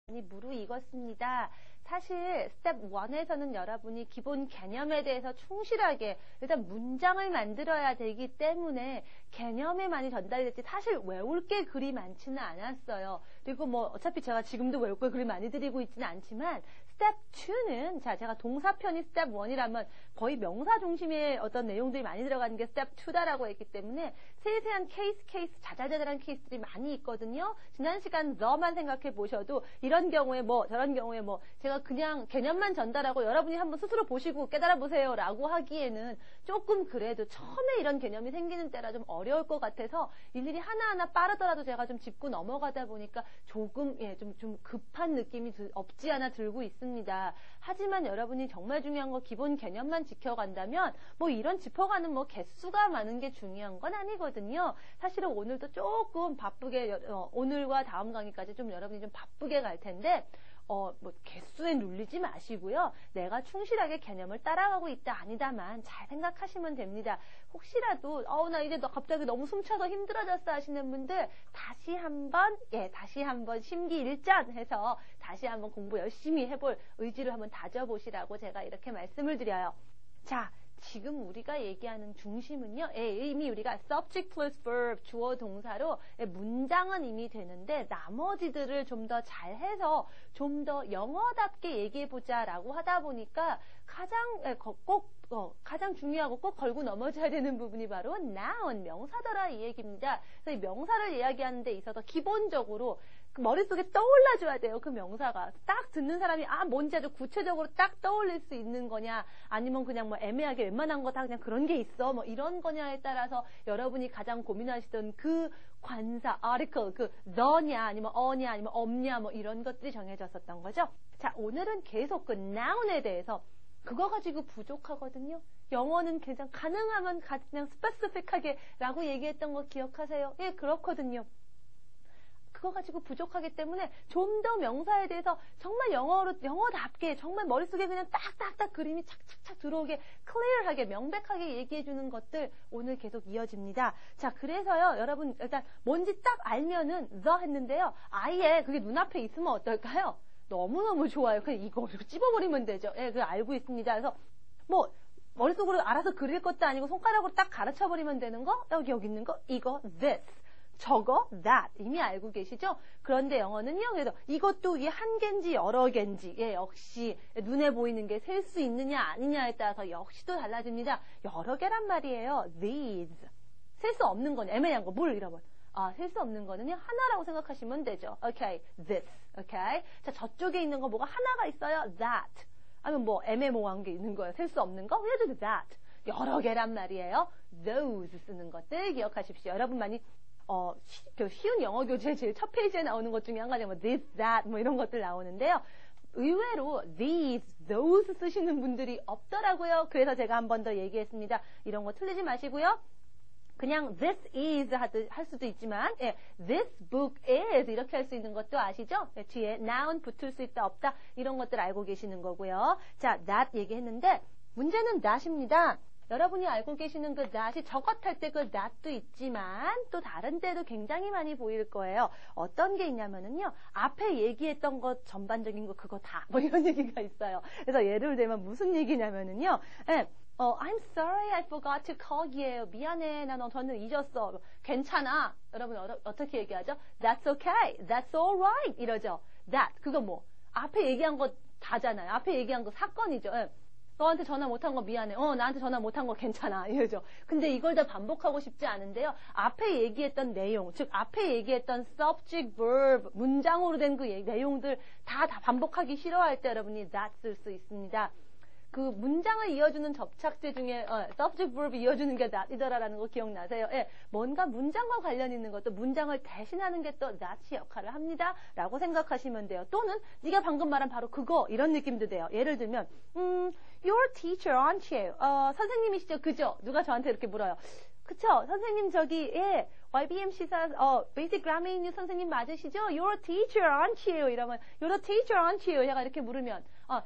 무르익었습니다. 사실 스텝 1에서는 여러분이 기본 개념에 대해서 충실하게 일단 문장을 만들어야 되기 때문에 개념에 많이 전달이 됐지 사실 외울 게 그리 많지는 않았어요. 그리고 뭐 어차피 제가 지금도 외울 걸 그리 많이 드리고 있지는 않지만 스텝 2는 제가 동사편이 스텝 1이라면 거의 명사 중심의 어떤 내용들이 많이 들어가는 게 스텝 2다라고 했기 때문에 세세한 케이스 자잘자잘한 케이스들이 많이 있거든요. 지난 시간 너만 생각해 보셔도 이런 경우에 뭐 저런 경우에 뭐 제가 그냥 개념만 전달하고 여러분이 한번 스스로 보시고 깨달아 보세요 라고 하기에는 조금 그래도 처음에 이런 개념이 생기는 때라 좀 어려울 것 같아서 일일이 하나하나 빠르더라도 제가 좀 짚고 넘어가다 보니까 조금 좀 급한 느낌이 없지 않아 들고 있습니다. 하지만 여러분이 정말 중요한 거 기본 개념만 지켜간다면 뭐 이런 짚어가는 뭐 개수가 많은 게 중요한 건 아니거든요. 사실은 오늘도 조금 바쁘게 오늘과 다음 강의까지 좀 여러분이 좀 바쁘게 갈 텐데 뭐 개수에 눌리지 마시고요. 내가 충실하게 개념을 따라가고 있다 아니다만 잘 생각하시면 됩니다. 혹시라도 나 이제 갑자기 너무 숨차서 힘들어졌어 하시는 분들 다시 한번 심기일전해서 다시 한번 공부 열심히 해볼 의지를 한번 다져보시라고 제가 이렇게 말씀을 드려요. 자, 지금 우리가 얘기하는 중심은요. 이미 우리가 subject plus verb 주어 동사로 문장은 이미 되는데 나머지들을 좀 더 잘해서 좀 더 영어답게 얘기해보자라고 하다 보니까 가장 중요하고 꼭 걸고 넘어져야 되는 부분이 바로 noun, 명사더라 이 얘기입니다. 그래서 이 명사를 이야기하는 데 있어서 기본적으로 머릿속에 떠올라줘야 돼요. 그 명사가. 딱 듣는 사람이 뭔지 아주 구체적으로 딱 떠올릴 수 있는 거냐 아니면 그냥 뭐 애매하게 웬만한 거 다 그냥 그런 게 있어 뭐 이런 거냐에 따라서 여러분이 가장 고민하시던 그 관사, article, 그 the냐 아니면 어냐 아니면 없냐 뭐 이런 것들이 정해졌었던 거죠. 자, 오늘은 계속 그 noun에 대해서 그거 가지고 부족하거든요. 영어는 그냥 가능하면 그냥 스페시픽하게 라고 얘기했던 거 기억하세요? 예, 그렇거든요. 그거 가지고 부족하기 때문에 좀 더 명사에 대해서 정말 영어답게 정말 머릿속에 그냥 딱딱딱 그림이 착착착 들어오게 클리어하게 명백하게 얘기해주는 것들 오늘 계속 이어집니다. 자, 그래서요 여러분 일단 뭔지 딱 알면은 the 했는데요. 아예 그게 눈앞에 있으면 어떨까요? 너무너무 좋아요. 그냥 이거 찝어버리면 되죠. 예, 그거 알고 있습니다. 그래서 뭐 머릿속으로 알아서 그릴 것도 아니고 손가락으로 딱 가르쳐버리면 되는 거? 여기 있는 거? 이거, this. 저거, that. 이미 알고 계시죠? 그런데 영어는요, 그래서 이것도 이게 한 개인지 여러 개인지, 역시 눈에 보이는 게 셀 수 있느냐 아니냐에 따라서 역시 또 달라집니다. 여러 개란 말이에요. these. 셀 수 없는 건 애매한 거, 뭘 잃어버려. 셀 수 없는 거는요, 하나라고 생각하시면 되죠. Okay, this. Okay. 자, 저쪽에 있는 거 뭐가 하나가 있어요? that. 아니면 뭐 애매모호한 게 있는 거예요. 셀 수 없는 거? 해도 that. 여러 개란 말이에요. those 쓰는 것들 기억하십시오. 여러분 많이 쉬운 영어 교재 제일 첫 페이지에 나오는 것 중에 한 가지가 뭐 this, that 뭐 이런 것들 나오는데요. 의외로 these, those 쓰시는 분들이 없더라고요. 그래서 제가 한 번 더 얘기했습니다. 이런 거 틀리지 마시고요. 그냥 this is 할 수도 있지만 this book is 이렇게 할 수 있는 것도 아시죠? 뒤에 noun 붙을 수 있다 없다 이런 것들 알고 계시는 거고요. 자, that 얘기했는데 문제는 that입니다. 여러분이 알고 계시는 그 that이 저것 할 때 그 that도 있지만 또 다른 때도 굉장히 많이 보일 거예요. 어떤 게 있냐면은요. 앞에 얘기했던 것 전반적인 거 그거 다 뭐 이런 얘기가 있어요. 그래서 예를 들면 무슨 얘기냐면은요. I'm sorry I forgot to call you. 미안해. 저는 잊었어. 괜찮아. 여러분 어떻게 얘기하죠? That's okay. That's alright. 이러죠. That. 그거 뭐 앞에 얘기한 거 다잖아요. 앞에 얘기한 거 사건이죠. 너한테 전화 못한 거 미안해. 나한테 전화 못한 거 괜찮아. 이러죠. 근데 이걸 다 반복하고 싶지 않은데요. 앞에 얘기했던 내용, 즉 앞에 얘기했던 subject, verb, 문장으로 된 그 내용들 다 반복하기 싫어할 때 여러분이 that 쓸 수 있습니다. 그 문장을 이어주는 접착제 중에 subject, verb 이어주는 게 that이더라라는 거 기억나세요? 뭔가 문장과 관련 있는 것도 문장을 대신하는 게 또 that이 역할을 합니다. 라고 생각하시면 돼요. 또는 네가 방금 말한 바로 그거 이런 느낌도 돼요. 예를 들면 You're a teacher, aren't you? 선생님이시죠? 그죠? 누가 저한테 이렇게 물어요. 그쵸? 선생님 YBM 시사 Basic Grammar English 선생님 맞으시죠? You're a teacher, aren't you? 이러면 You're a teacher, aren't you? 제가 이렇게 물으면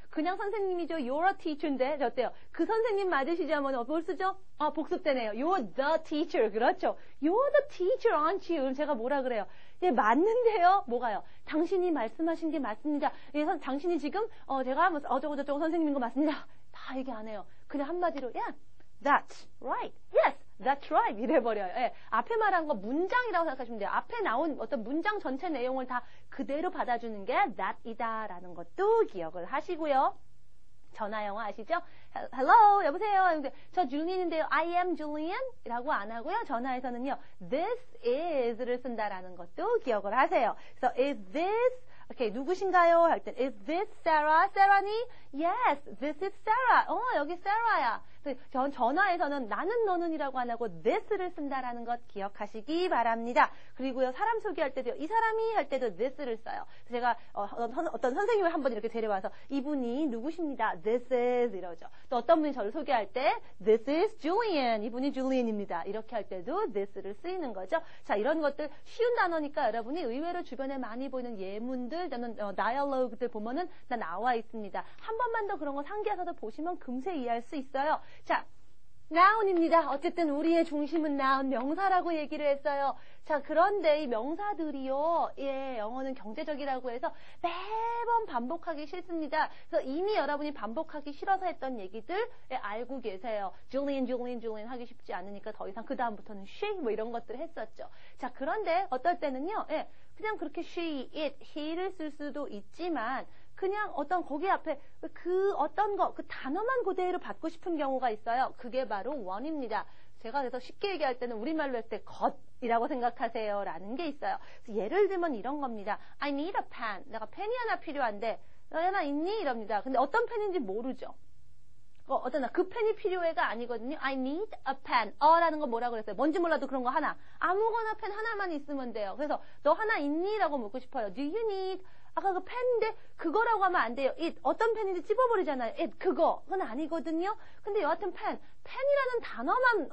그냥 선생님이죠. You're a teacher인데 어때요? 그 선생님 맞으시죠? 하면 뭘 쓰죠? 복습되네요. You're the teacher. 그렇죠. You're the teacher, aren't you? 그럼 제가 뭐라 그래요? 예, 맞는데요? 뭐가요? 당신이 말씀하신 게 맞습니다. 예, 당신이 지금, 제가 뭐, 어쩌고저쩌고 선생님인 거 맞습니다. 다 얘기 안 해요. 그냥 한마디로, yeah, that's right. Yes, that's right. 이래버려요. 예, 앞에 말한 거 문장이라고 생각하시면 돼요. 앞에 나온 어떤 문장 전체 내용을 다 그대로 받아주는 게 that이다라는 것도 기억을 하시고요. 전화 영어 아시죠? Hello, 여보세요. 저 줄리안인데요. I am Julian 이라고 안 하고요. 전화에서는요. This is를 쓴다라는 것도 기억을 하세요. 그래서 is this, okay, 누구신가요? 할 때 is this Sarah? Sarah니? Yes, this is Sarah. 여기 Sarah야. 전화에서는 나는 너는이라고 안 하고 this를 쓴다라는 것 기억하시기 바랍니다. 그리고요, 사람 소개할 때도 이 사람이 할 때도 this를 써요. 제가 어떤 선생님을 한번 이렇게 데려와서 이분이 누구십니다. This is 이러죠. 또 어떤 분이 저를 소개할 때 This is Julian. 이분이 Julian입니다. 이렇게 할 때도 this를 쓰이는 거죠. 자, 이런 것들 쉬운 단어니까 여러분이 의외로 주변에 많이 보이는 예문들, 다이얼로그들 보면은 다 나와 있습니다. 한 번만 더 그런 거 상기하셔서 보시면 금세 이해할 수 있어요. 자, noun입니다. 어쨌든 우리의 중심은 noun, 명사라고 얘기를 했어요. 자, 그런데 이 명사들이요, 예, 영어는 경제적이라고 해서 매번 반복하기 싫습니다. 그래서 이미 여러분이 반복하기 싫어서 했던 얘기들 알고 계세요. Julian, Julian, Julian 하기 쉽지 않으니까 더 이상 그 다음부터는 she 뭐 이런 것들을 했었죠. 자, 그런데 어떨 때는요, 예, 그냥 그렇게 she, it, he를 쓸 수도 있지만 그냥 어떤 거기 앞에 그 어떤 거, 그 단어만 그대로 받고 싶은 경우가 있어요. 그게 바로 one입니다. 제가 그래서 쉽게 얘기할 때는 우리말로 할 때 것이라고 생각하세요 라는 게 있어요. 그래서 예를 들면 이런 겁니다. I need a pen. 내가 펜이 하나 필요한데 너 하나 있니? 이럽니다. 근데 어떤 펜인지 모르죠. 그 펜이 필요해가 아니거든요. I need a pen. 라는 거 뭐라고 그랬어요? 뭔지 몰라도 그런 거 하나. 아무거나 펜 하나만 있으면 돼요. 그래서 너 하나 있니? 라고 묻고 싶어요. Do you need? 아까 그 펜인데 그거라고 하면 안 돼요. it. 어떤 펜인지 찝어버리잖아요. it. 그건 아니거든요. 근데 여하튼 펜이라는 단어만,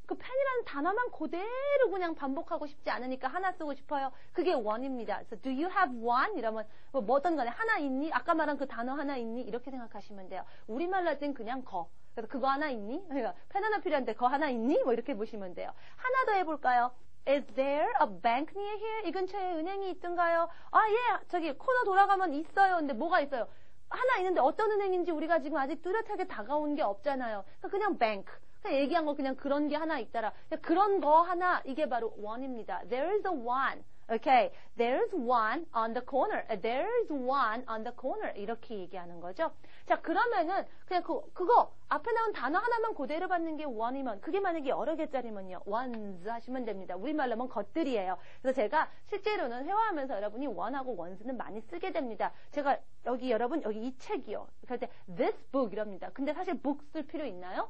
그 펜이라는 단어만 그대로 그냥 반복하고 싶지 않으니까 하나 쓰고 싶어요. 그게 one입니다. 그래서 do you have one? 이러면 뭐든 간에 하나 있니? 아까 말한 그 단어 하나 있니? 이렇게 생각하시면 돼요. 우리말로 할 땐 그냥 그래서 그거 하나 있니? 그러니까 펜 하나 필요한데 그거 하나 있니? 뭐 이렇게 보시면 돼요. 하나 더 해볼까요? Is there a bank near here? 이 근처에 은행이 있던가요? 예, 저기 코너 돌아가면 있어요. 근데 뭐가 있어요? 하나 있는데 어떤 은행인지 우리가 지금 아직 뚜렷하게 다가온 게 없잖아요. 그냥 bank. 그냥 얘기한 거 그냥 그런 게 하나 있더라. 그런 거 하나, 이게 바로 one입니다. There is a one. Okay, there's one on the corner. There's one on the corner. 이렇게 얘기하는 거죠. 자, 그러면은 그냥 그거 앞에 나온 단어 하나만 그대로 받는 게 one이면 그게 만약에 여러 개짜리면요. ones 하시면 됩니다. 우리말로 하면 것들이에요. 그래서 제가 실제로는 회화하면서 여러분이 one하고 ones는 많이 쓰게 됩니다. 제가 여기 이 책이요. 그럴 때 this book 이럽니다. 근데 사실 book 쓸 필요 있나요?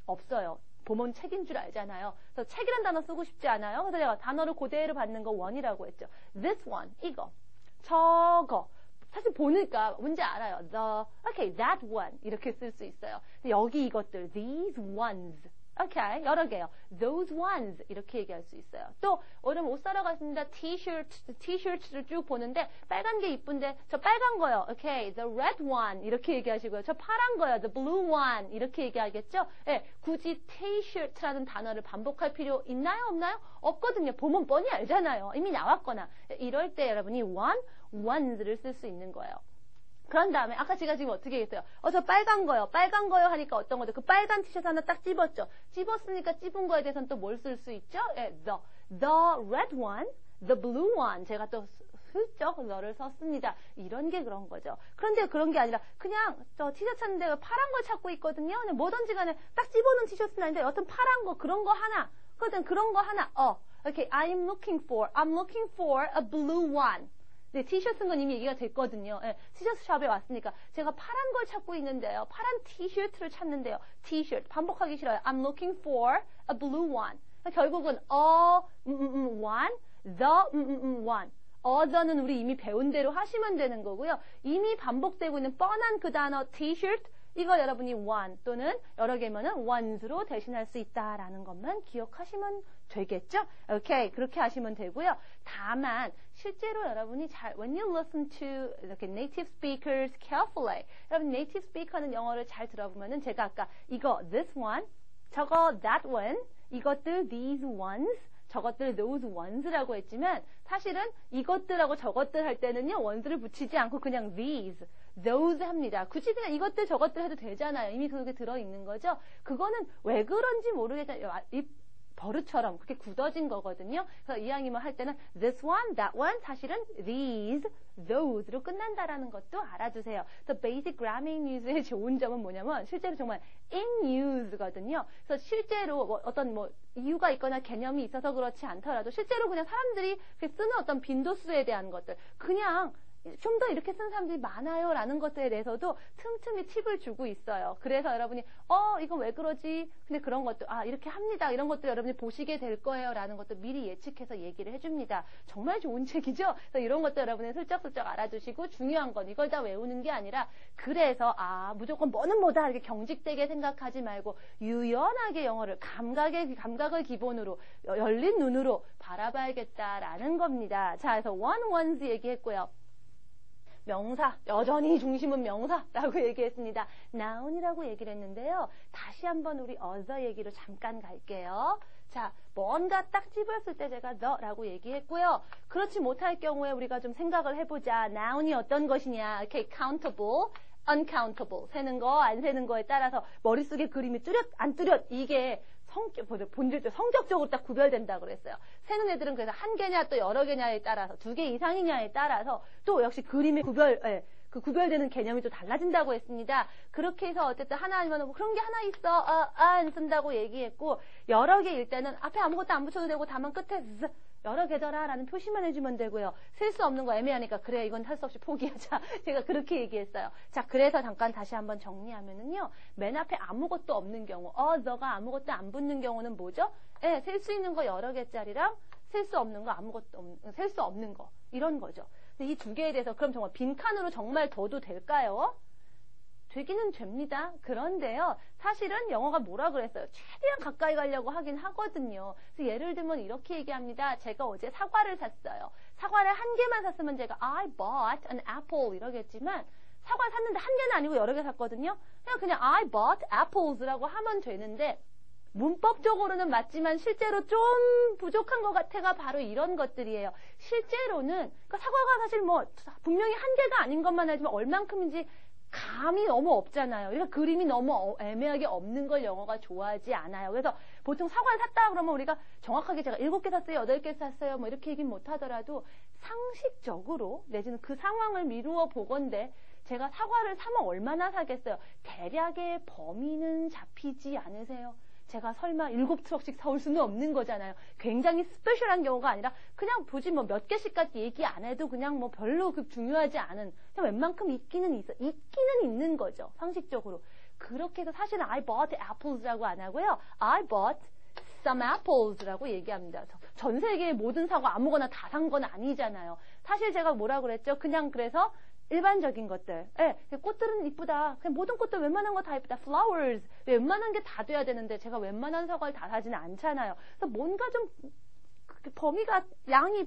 없어요. 보면 책인 줄 알잖아요. 그래서 책이란 단어 쓰고 싶지 않아요. 그래서 제가 단어를 그대로 받는 거 one이라고 했죠. This one, 이거, 저거. 사실 보니까 뭔지 알아요. Okay, that one 이렇게 쓸 수 있어요. 여기 이것들, these ones. Okay, 여러 개요. Those ones 이렇게 얘기할 수 있어요. 또 오늘 옷 사러 갔습니다. 티셔츠를 쭉 보는데 빨간 게 이쁜데 저 빨간 거요. Okay, the red one 이렇게 얘기하시고요. 저 파란 거요. The blue one 이렇게 얘기하겠죠. 예, 굳이 티셔츠라는 단어를 반복할 필요 있나요? 없나요? 없거든요. 보면 뻔히 알잖아요. 이미 나왔거나. 이럴 때 여러분이 ones를 쓸 수 있는 거예요. 그런 다음에 아까 제가 지금 어떻게 했어요? 저 빨간 거요 하니까 어떤 거죠? 그 빨간 티셔츠 하나 딱 찝었죠. 찝었으니까 찝은 거에 대해서는 또 뭘 쓸 수 있죠? 예, the red one, the blue one. 제가 또 훌쩍 너를 썼습니다. 이런 게 그런 거죠. 그런데 그런 게 아니라 그냥 저 티셔츠 찾는데 파란 걸 찾고 있거든요. 근데 뭐든지 간에 딱 집어넣은 티셔츠는 아닌데 여튼 파란 거 그런 거 하나. 그런 거 하나. Okay, I'm looking for a blue one. 네, 티셔츠인 건 이미 얘기가 됐거든요. 네, 티셔츠 샵에 왔으니까 제가 파란 걸 찾고 있는데요. 파란 티셔츠를 찾는데요. 티셔츠 반복하기 싫어요. I'm looking for a blue one. 결국은 one, the one. other는 우리 이미 배운 대로 하시면 되는 거고요. 이미 반복되고 있는 뻔한 그 단어 티셔츠 이거 여러분이 one 또는 여러 개면은 ones로 대신할 수 있다라는 것만 기억하시면 되겠죠? 오케이, 그렇게 하시면 되고요. 다만 실제로 여러분이 when you listen to 이렇게 native speakers carefully, 여러분 native speaker는 영어를 잘 들어보면은 제가 아까 이거 this one, 저거 that one, 이것들 these ones, 저것들 those ones라고 했지만 사실은 이것들하고 저것들 할 때는요 ones를 붙이지 않고 그냥 these, those 합니다. 굳이 그냥 이것들 저것들 해도 되잖아요. 이미 그게 들어있는 거죠. 그거는 왜 그런지 모르겠어요. 이 버릇처럼 그렇게 굳어진 거거든요. 그래서 이왕이면 할 때는 this one, that one 사실은 these, those로 끝난다라는 것도 알아두세요. The basic grammar use의 좋은 점은 뭐냐면 실제로 정말 in use거든요. 그래서 실제로 어떤 이유가 있거나 개념이 있어서 그렇지 않더라도 실제로 그냥 사람들이 쓰는 어떤 빈도수에 대한 것들 그냥 좀 더 이렇게 쓰는 사람들이 많아요 라는 것들에 대해서도 틈틈이 팁을 주고 있어요. 그래서 여러분이 이거 왜 그러지? 근데 그런 것도 이렇게 합니다. 이런 것도 여러분이 보시게 될 거예요 라는 것도 미리 예측해서 얘기를 해줍니다. 정말 좋은 책이죠? 그래서 이런 것도 여러분이 슬쩍슬쩍 알아두시고 중요한 건 이걸 다 외우는 게 아니라 그래서 무조건 뭐는 뭐다 이렇게 경직되게 생각하지 말고 유연하게 영어를 감각을 기본으로 열린 눈으로 바라봐야겠다라는 겁니다. 자, 그래서 one-ones 얘기했고요. 명사, 여전히 중심은 명사라고 얘기했습니다. noun이라고 얘기를 했는데요. 다시 한번 우리 other 얘기로 잠깐 갈게요. 자, 뭔가 딱 집었을 때 제가 the라고 얘기했고요. 그렇지 못할 경우에 우리가 좀 생각을 해보자. noun이 어떤 것이냐. 이렇게 countable, uncountable. 세는 거, 안 세는 거에 따라서 머릿속에 그림이 뚜렷, 안 뚜렷. 이게 본질적, 성격적으로 딱 구별된다고 그랬어요. 세는 애들은 그래서 한 개냐 또 여러 개냐에 따라서 두 개 이상이냐에 따라서 또 역시 그림의 구별되는 개념이 또 달라진다고 했습니다. 그렇게 해서 어쨌든 하나 아니면 그런 게 하나 있어. 안 쓴다고 얘기했고 여러 개일 때는 앞에 아무것도 안 붙여도 되고 다만 끝에 여러 개더라 라는 표시만 해주면 되고요. 셀 수 없는 거 애매하니까 그래 이건 할 수 없이 포기하자. 제가 그렇게 얘기했어요. 자, 그래서 잠깐 다시 한번 정리하면은요. 맨 앞에 아무것도 없는 경우 너가 아무것도 안 붙는 경우는 뭐죠? 셀 수 있는 거 여러 개짜리랑 셀 수 없는 거 셀 수 없는 거 이런 거죠. 이 두 개에 대해서 그럼 정말 빈칸으로 정말 둬도 될까요? 되기는 됩니다. 그런데요. 사실은 영어가 뭐라 그랬어요? 최대한 가까이 가려고 하긴 하거든요. 그래서 예를 들면 이렇게 얘기합니다. 제가 어제 사과를 샀어요. 사과를 한 개만 샀으면 제가 I bought an apple 이러겠지만 사과 샀는데 한 개는 아니고 여러 개 샀거든요. 그냥 I bought apples라고 하면 되는데 문법적으로는 맞지만 실제로 좀 부족한 것 같아가 바로 이런 것들이에요. 실제로는 사과가 사실 분명히 한 개가 아닌 것만 알지만 얼만큼인지 감이 너무 없잖아요. 그러니까 그림이 너무 애매하게 없는 걸 영어가 좋아하지 않아요. 그래서 보통 사과를 샀다 그러면 우리가 정확하게 제가 7개 샀어요, 8개 샀어요, 이렇게 얘기는 못하더라도 상식적으로 내지는 그 상황을 미루어 보건대 제가 사과를 사면 얼마나 사겠어요? 대략의 범위는 잡히지 않으세요? 제가 설마 7트럭씩 사올 수는 없는 거잖아요. 굉장히 스페셜한 경우가 아니라 그냥 굳이 몇 개씩까지 얘기 안 해도 그냥 별로 중요하지 않은 그냥 웬만큼 있기는 있는 거죠. 상식적으로. 그렇게 해서 사실은 I bought apples라고 안 하고요. I bought some apples라고 얘기합니다. 전 세계의 모든 사과 아무거나 다 산 건 아니잖아요. 사실 제가 뭐라 그랬죠? 그냥 그래서 일반적인 것들. 꽃들은 이쁘다. 그냥 모든 꽃들 웬만한 거 다 이쁘다. flowers. 웬만한 게 다 돼야 되는데 제가 웬만한 사과를 다 사지는 않잖아요. 그래서 뭔가 좀 범위가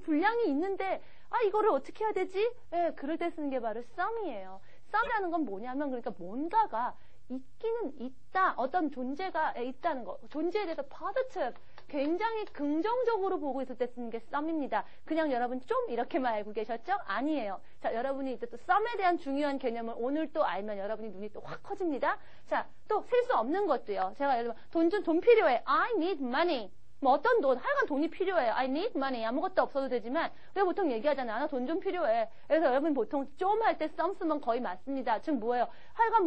분량이 있는데 이거를 어떻게 해야 되지? 그럴 때 쓰는 게 바로 some이에요. some이라는 건 뭐냐면 그러니까 뭔가가 있기는 있다. 어떤 존재가 있다는 거. 존재에 대해서 positive. 굉장히 긍정적으로 보고 있을 때 쓰는 게 some입니다. 그냥 여러분 좀 이렇게만 알고 계셨죠? 아니에요. 자, 여러분이 이제 또 some에 대한 중요한 개념을 오늘 또 알면 여러분이 눈이 또 확 커집니다. 자, 또 셀 수 없는 것도요. 제가 예를 들면 돈 필요해. I need money. 어떤 돈, 하여간 돈이 필요해요. I need money. 아무것도 없어도 되지만 왜 보통 얘기하잖아요. 나 돈 좀 필요해. 그래서 여러분 보통 좀 할 때 some 쓰면 거의 맞습니다. 즉 뭐예요? 하여간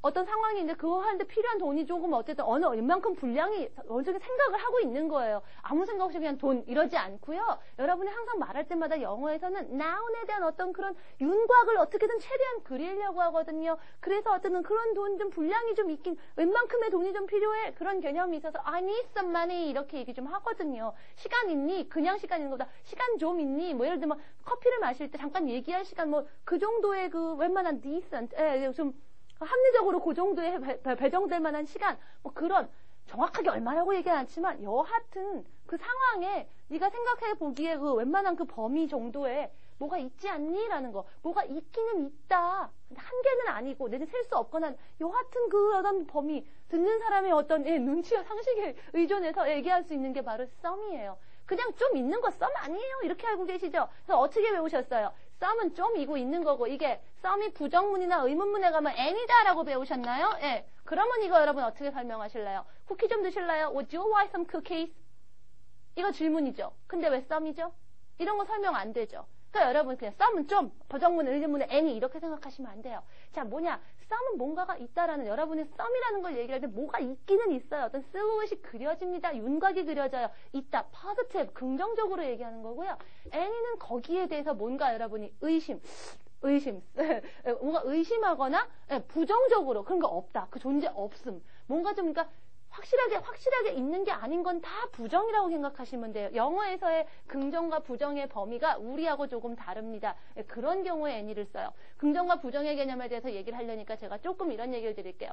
어떤 상황이 있는데 그거 하는데 필요한 돈이 조금 어쨌든 얼만큼 분량이 어느 정도 생각을 하고 있는 거예요. 아무 생각 없이 그냥 돈 이러지 않고요. 여러분이 항상 말할 때마다 영어에서는 noun에 대한 어떤 그런 윤곽을 어떻게든 최대한 그리려고 하거든요. 그래서 어쨌든 그런 돈 좀 분량이 좀 있긴 웬만큼의 돈이 좀 필요해. 그런 개념이 있어서 I need some money 이렇게 얘기 좀 하거든요. 시간 있니? 그냥 시간 있는 것보다 시간 좀 있니? 예를 들면 커피를 마실 때 잠깐 얘기할 시간 그 정도의 웬만한 decent 좀 합리적으로 그 정도에 배정될 만한 시간 그런 정확하게 얼마라고 얘기는 않지만 여하튼 그 상황에 네가 생각해 보기에 웬만한 그 범위 정도에 뭐가 있지 않니? 라는 거. 뭐가 있기는 있다. 한 개는 아니고 내지 셀 수 없거나 여하튼 그 어떤 범위 듣는 사람의 어떤 눈치와 상식에 의존해서 얘기할 수 있는 게 바로 some이에요. 그냥 좀 있는 거 some 아니에요. 이렇게 알고 계시죠? 그래서 어떻게 배우셨어요? some은 좀이고 있는 거고 이게 some이 부정문이나 의문문에 가면 any다라고 배우셨나요? 예. 그러면 이거 여러분 어떻게 설명하실래요? 쿠키 좀 드실래요? Would you like some cookies? 이거 질문이죠. 근데 왜 some이죠? 이런 거 설명 안 되죠. 그러니까 여러분 그냥 some은 좀, 부정문, 의문문에 any 이렇게 생각하시면 안 돼요. 자, 뭐냐? some은 뭔가가 있다라는 여러분의 some이라는 걸 얘기할 때 뭐가 있기는 있어요. 어떤 쓰고것이 그려집니다. 윤곽이 그려져요. 있다. positive, 긍정적으로 얘기하는 거고요. any는 거기에 대해서 뭔가 여러분이 의심, 뭔가 의심하거나 부정적으로 그런 거 없다. 그 존재 없음. 뭔가 좀 그러니까 확실하게 있는 게 아닌 건 다 부정이라고 생각하시면 돼요. 영어에서의 긍정과 부정의 범위가 우리하고 조금 다릅니다. 그런 경우에 any를 써요. 긍정과 부정의 개념에 대해서 얘기를 하려니까 제가 조금 이런 얘기를 드릴게요.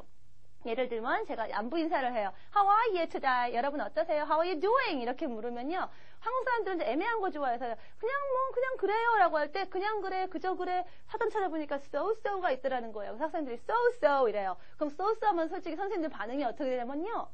예를 들면 제가 안부 인사를 해요. How are you today? 여러분 어떠세요? How are you doing? 이렇게 물으면요. 한국 사람들은 애매한 거 좋아해서요. 그냥 그래요 라고 할 때 그냥 그래, 그저 그래 하던 찾아보니까 so-so가 있더라는 거예요. 그래서 학생들이 so-so 이래요. 그럼 so-so 하면 솔직히 선생님들 반응이 어떻게 되냐면요.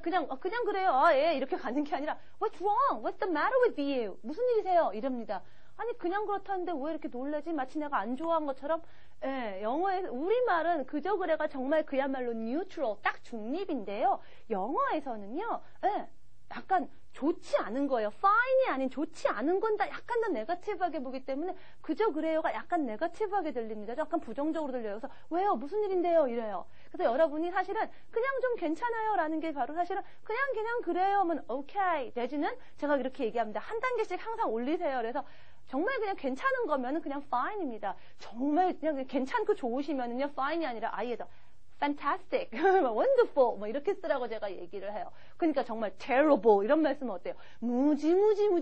그냥 그래요. 예, 이렇게 가는 게 아니라 What's wrong? What's the matter with you? 무슨 일이세요? 이럽니다. 아니 그냥 그렇다는데 왜 이렇게 놀라지? 마치 내가 안 좋아한 것처럼. 예, 영어에서 우리말은 그저 그래가 정말 그야말로 neutral, 딱 중립인데요. 영어에서는요. 예, 약간 좋지 않은 거예요. fine이 아닌 좋지 않은 건 다 약간 더 네거티브하게 보기 때문에 그저 그래요가 약간 네거티브하게 들립니다. 약간 부정적으로 들려요. 그래서 왜요? 무슨 일인데요? 이래요. 그래서 여러분이 사실은 그냥 좀 괜찮아요 라는 게 바로 사실은 그냥 그래요 하면 오케이 내지는 제가 이렇게 얘기합니다. 한 단계씩 항상 올리세요. 그래서 정말 그냥 괜찮은 거면은 그냥 fine입니다. 정말 그냥 괜찮고 좋으시면은요 fine이 아니라 아예 더 fantastic, wonderful 뭐 이렇게 쓰라고 제가 얘기를 해요. 그러니까 정말 terrible 이런 말 쓰면 어때요? 무지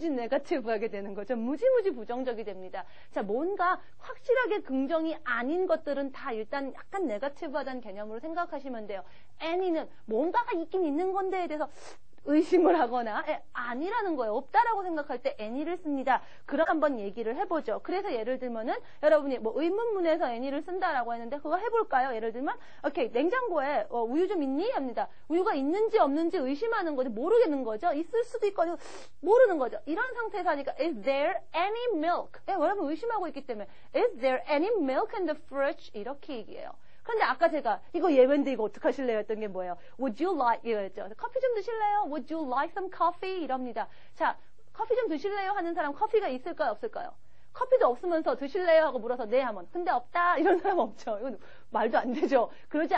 네거티브하게 되는 거죠. 무지 부정적이 됩니다. 자, 뭔가 확실하게 긍정이 아닌 것들은 다 일단 약간 네거티브하다는 개념으로 생각하시면 돼요. any는 뭔가가 있긴 있는 건데에 대해서 의심을 하거나 아니라는 거예요. 없다라고 생각할 때 any를 씁니다. 그럼 한번 얘기를 해보죠. 그래서 예를 들면은 여러분이 뭐 의문문에서 any를 쓴다라고 했는데 그거 해볼까요? 예를 들면 오케이 냉장고에 우유 좀 있니? 합니다. 우유가 있는지 없는지 의심하는 거죠. 모르겠는 거죠. 있을 수도 있고 모르는 거죠. 이런 상태에서 하니까 is there any milk? 여러분 의심하고 있기 때문에 is there any milk in the fridge? 이렇게 얘기해요. 근데 아까 제가 이거 예외인데 이거 어떡하실래요? 했던 게 뭐예요? Would you like 이랬죠. 커피 좀 드실래요? Would you like some coffee? 이럽니다. 자, 커피 좀 드실래요? 하는 사람 커피가 있을까요? 없을까요? 커피도 없으면서 드실래요? 하고 물어서 네 하면 근데 없다 이런 사람 없죠. 이건 말도 안 되죠. 그러지